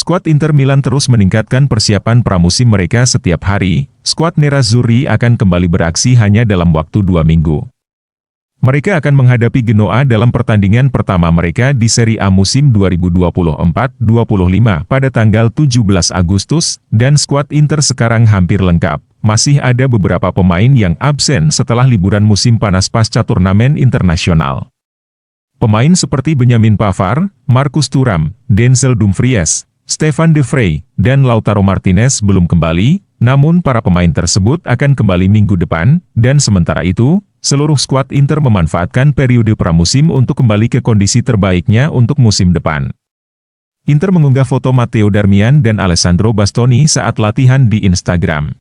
Skuad Inter Milan terus meningkatkan persiapan pramusim mereka setiap hari. Skuad Nerazzurri akan kembali beraksi hanya dalam waktu 2 minggu. Mereka akan menghadapi Genoa dalam pertandingan pertama mereka di Serie A musim 2024-25 pada tanggal 17 Agustus, dan skuad Inter sekarang hampir lengkap. Masih ada beberapa pemain yang absen setelah liburan musim panas pasca turnamen internasional. Pemain seperti Benjamin Pavard, Marcus Thuram, Denzel Dumfries, Stefan De Vrij, dan Lautaro Martinez belum kembali, namun para pemain tersebut akan kembali minggu depan, dan sementara itu, seluruh skuad Inter memanfaatkan periode pramusim untuk kembali ke kondisi terbaiknya untuk musim depan. Inter mengunggah foto Matteo Darmian dan Alessandro Bastoni saat latihan di Instagram.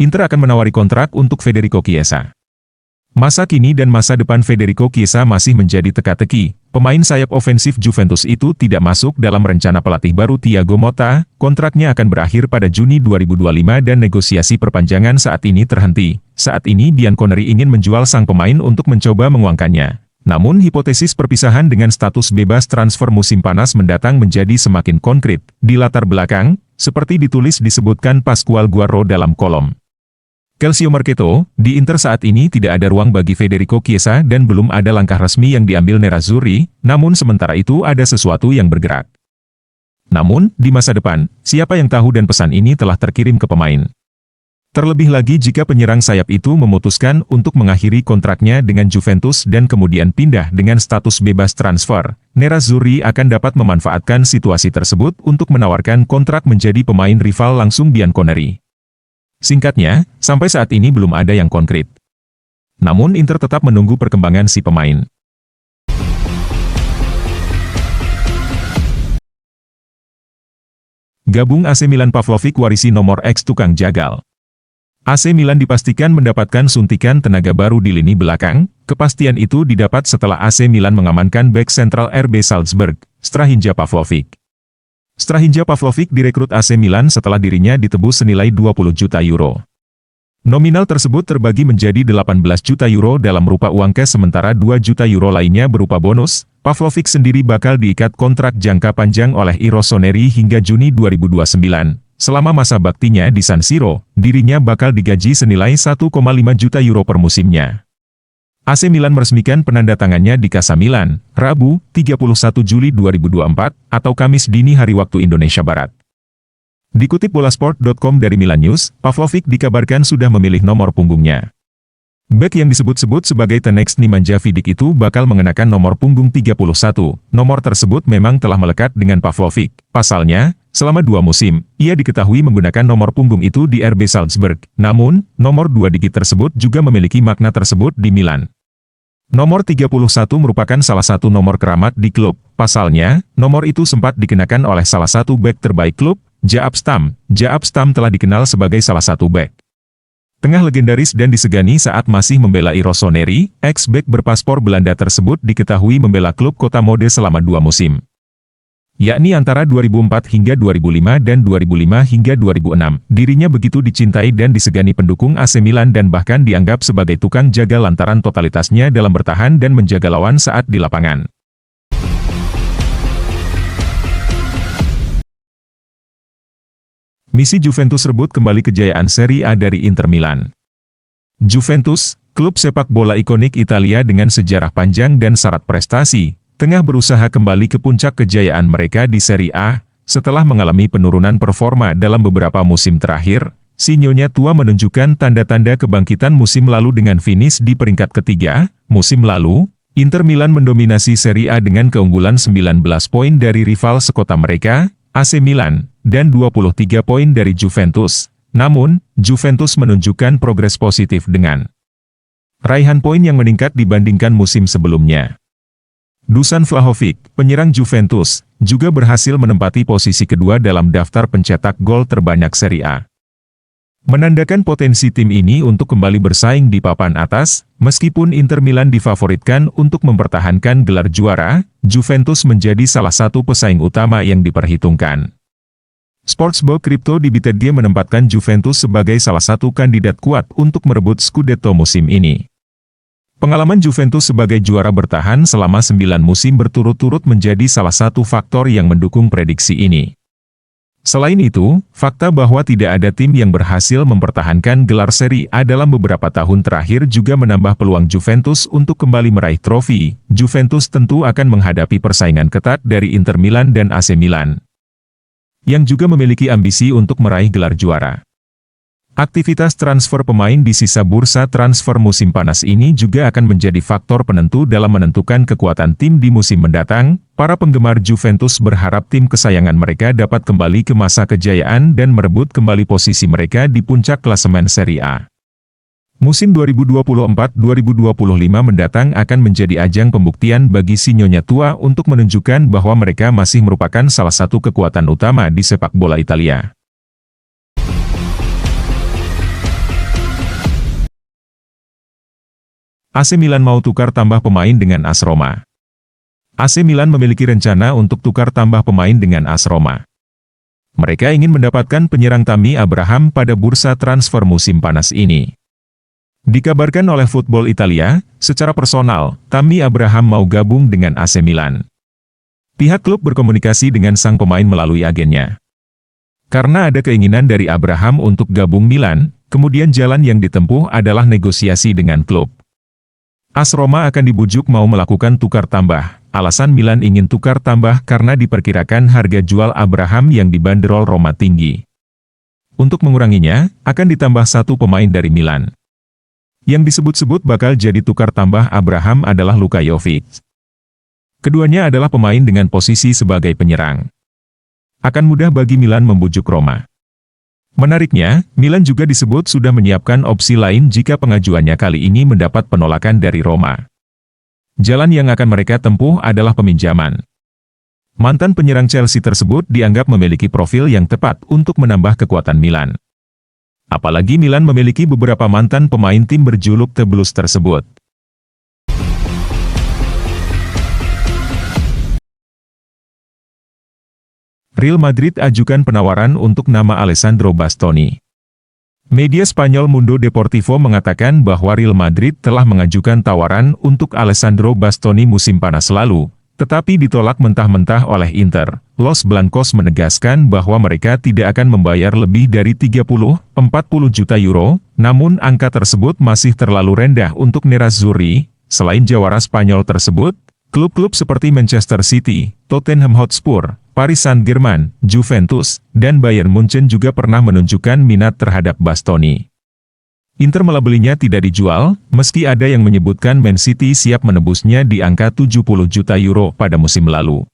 Inter akan menawari kontrak untuk Federico Chiesa. Masa kini dan masa depan Federico Chiesa masih menjadi teka-teki. Pemain sayap ofensif Juventus itu tidak masuk dalam rencana pelatih baru Thiago Motta. Kontraknya akan berakhir pada Juni 2025 dan negosiasi perpanjangan saat ini terhenti. Saat ini Bianconeri ingin menjual sang pemain untuk mencoba menguangkannya. Namun hipotesis perpisahan dengan status bebas transfer musim panas mendatang menjadi semakin konkret. Di latar belakang, seperti disebutkan Pascual Guarro dalam kolom Calcio Mercato, di Inter saat ini tidak ada ruang bagi Federico Chiesa dan belum ada langkah resmi yang diambil Nerazzurri, namun sementara itu ada sesuatu yang bergerak. Namun, di masa depan, siapa yang tahu dan pesan ini telah terkirim ke pemain. Terlebih lagi jika penyerang sayap itu memutuskan untuk mengakhiri kontraknya dengan Juventus dan kemudian pindah dengan status bebas transfer, Nerazzurri akan dapat memanfaatkan situasi tersebut untuk menawarkan kontrak menjadi pemain rival langsung Bianconeri. Singkatnya, sampai saat ini belum ada yang konkret. Namun Inter tetap menunggu perkembangan si pemain. Gabung AC Milan Pavlovic warisi nomor X tukang jagal. AC Milan dipastikan mendapatkan suntikan tenaga baru di lini belakang. Kepastian itu didapat setelah AC Milan mengamankan bek sentral RB Salzburg, Strahinja Pavlovic. Strahinja Pavlovic direkrut AC Milan setelah dirinya ditebus senilai 20 juta euro. Nominal tersebut terbagi menjadi 18 juta euro dalam rupa uang cash sementara 2 juta euro lainnya berupa bonus. Pavlovic sendiri bakal diikat kontrak jangka panjang oleh I Rossoneri hingga Juni 2029. Selama masa baktinya di San Siro, dirinya bakal digaji senilai 1,5 juta euro per musimnya. AC Milan meresmikan penandatangannya di Casa Milan, Rabu, 31 Juli 2024, atau Kamis dini hari waktu Indonesia Barat. Dikutip bolasport.com dari Milan News, Pavlovic dikabarkan sudah memilih nomor punggungnya. Bek yang disebut-sebut sebagai Tenex Nemanja Vidic itu bakal mengenakan nomor punggung 31. Nomor tersebut memang telah melekat dengan Pavlovic. Pasalnya, selama 2 musim, ia diketahui menggunakan nomor punggung itu di RB Salzburg. Namun, nomor 2 digit tersebut juga memiliki makna tersebut di Milan. Nomor 31 merupakan salah satu nomor keramat di klub. Pasalnya, nomor itu sempat dikenakan oleh salah satu bek terbaik klub, Jaap Stam. Jaap Stam telah dikenal sebagai salah satu bek tengah legendaris dan disegani saat masih membela I Rossoneri. Ex-bek berpaspor Belanda tersebut diketahui membela klub kota mode selama 2 musim, yakni antara 2004 hingga 2005 dan 2005 hingga 2006. Dirinya begitu dicintai dan disegani pendukung AC Milan dan bahkan dianggap sebagai tukang jaga lantaran totalitasnya dalam bertahan dan menjaga lawan saat di lapangan. Misi Juventus rebut kembali kejayaan Serie A dari Inter Milan. Juventus, klub sepak bola ikonik Italia dengan sejarah panjang dan syarat prestasi, tengah berusaha kembali ke puncak kejayaan mereka di Serie A, setelah mengalami penurunan performa dalam beberapa musim terakhir. Sinyonya tua menunjukkan tanda-tanda kebangkitan musim lalu dengan finish di peringkat ketiga. Musim lalu, Inter Milan mendominasi Serie A dengan keunggulan 19 poin dari rival sekota mereka, AC Milan, dan 23 poin dari Juventus. Namun, Juventus menunjukkan progres positif dengan raihan poin yang meningkat dibandingkan musim sebelumnya. Dusan Vlahovic, penyerang Juventus, juga berhasil menempati posisi kedua dalam daftar pencetak gol terbanyak Serie A. Menandakan potensi tim ini untuk kembali bersaing di papan atas, meskipun Inter Milan difavoritkan untuk mempertahankan gelar juara, Juventus menjadi salah satu pesaing utama yang diperhitungkan. Sportsbook Crypto di BetDG menempatkan Juventus sebagai salah satu kandidat kuat untuk merebut Scudetto musim ini. Pengalaman Juventus sebagai juara bertahan selama 9 musim berturut-turut menjadi salah satu faktor yang mendukung prediksi ini. Selain itu, fakta bahwa tidak ada tim yang berhasil mempertahankan gelar Serie A dalam beberapa tahun terakhir juga menambah peluang Juventus untuk kembali meraih trofi. Juventus tentu akan menghadapi persaingan ketat dari Inter Milan dan AC Milan, yang juga memiliki ambisi untuk meraih gelar juara. Aktivitas transfer pemain di sisa bursa transfer musim panas ini juga akan menjadi faktor penentu dalam menentukan kekuatan tim di musim mendatang. Para penggemar Juventus berharap tim kesayangan mereka dapat kembali ke masa kejayaan dan merebut kembali posisi mereka di puncak klasemen Serie A. Musim 2024-2025 mendatang akan menjadi ajang pembuktian bagi si Nyonya tua untuk menunjukkan bahwa mereka masih merupakan salah satu kekuatan utama di sepak bola Italia. AC Milan mau tukar tambah pemain dengan AS Roma. AC Milan memiliki rencana untuk tukar tambah pemain dengan AS Roma. Mereka ingin mendapatkan penyerang Tammy Abraham pada bursa transfer musim panas ini. Dikabarkan oleh Football Italia, secara personal, Tammy Abraham mau gabung dengan AC Milan. Pihak klub berkomunikasi dengan sang pemain melalui agennya. Karena ada keinginan dari Abraham untuk gabung Milan, kemudian jalan yang ditempuh adalah negosiasi dengan klub. AS Roma akan dibujuk mau melakukan tukar tambah. Alasan Milan ingin tukar tambah karena diperkirakan harga jual Abraham yang dibanderol Roma tinggi. Untuk menguranginya, akan ditambah satu pemain dari Milan. Yang disebut-sebut bakal jadi tukar tambah Abraham adalah Luka Jovic. Keduanya adalah pemain dengan posisi sebagai penyerang. Akan mudah bagi Milan membujuk Roma. Menariknya, Milan juga disebut sudah menyiapkan opsi lain jika pengajuannya kali ini mendapat penolakan dari Roma. Jalan yang akan mereka tempuh adalah peminjaman. Mantan penyerang Chelsea tersebut dianggap memiliki profil yang tepat untuk menambah kekuatan Milan. Apalagi Milan memiliki beberapa mantan pemain tim berjuluk The Blues tersebut. Real Madrid ajukan penawaran untuk nama Alessandro Bastoni. Media Spanyol Mundo Deportivo mengatakan bahwa Real Madrid telah mengajukan tawaran untuk Alessandro Bastoni musim panas lalu, tetapi ditolak mentah-mentah oleh Inter. Los Blancos menegaskan bahwa mereka tidak akan membayar lebih dari 30-40 juta euro, namun angka tersebut masih terlalu rendah untuk Nerazzurri. Selain jawara Spanyol tersebut, klub-klub seperti Manchester City, Tottenham Hotspur, Paris Saint-Germain, Juventus, dan Bayern Munchen juga pernah menunjukkan minat terhadap Bastoni. Inter melabelinya tidak dijual, meski ada yang menyebutkan Man City siap menebusnya di angka 70 juta euro pada musim lalu.